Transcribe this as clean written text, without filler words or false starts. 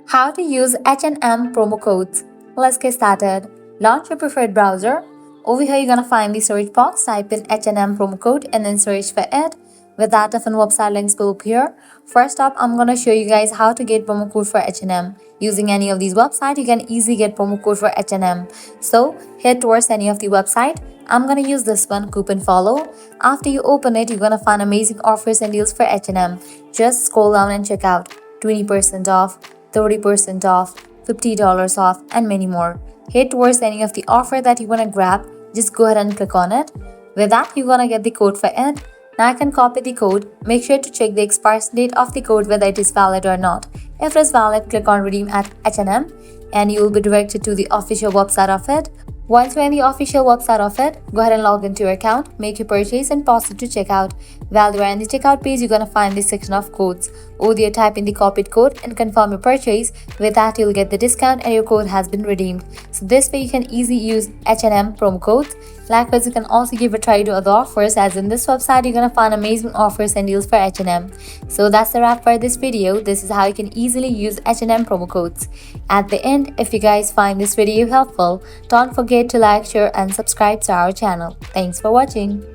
How to use H&M promo codes. Let's get started. Launch your preferred browser. Over here, you're gonna find the search box. Type in H&M promo code and then search for it. With that, different website links will appear. First up, I'm gonna show you guys how to get promo code for H&M. Using any of these websites, you can easily get promo code for H&M. So head towards any of the website. I'm gonna use this one, Coupon Follow. After you open it, you're gonna find amazing offers and deals for H&M. Just scroll down and check out 20% off, 30% off, $50 off, and many more. Head towards any of the offer that you want to grab, just go ahead and click on it. With that, you're gonna get the code for it. Now I can copy the code. Make sure to check the expiration date of the code whether it is valid or not. If it is valid, click on redeem at H&M and you will be directed to the official website of it. Once you're in the official website of it, go ahead and log into your account, make your purchase and pause it to checkout. While you're in the checkout page, you're gonna find this section of codes. Over there, type in the copied code and confirm your purchase. With that, you'll get the discount and your code has been redeemed. So this way you can easily use H&M promo codes. Likewise, you can also give a try to other offers, as in this website you're gonna find amazing offers and deals for H&M. So that's the wrap for this video. This is how you can easily use H&M promo codes. At the end, if you guys find this video helpful, don't forget to like, share and subscribe to our channel. Thanks for watching.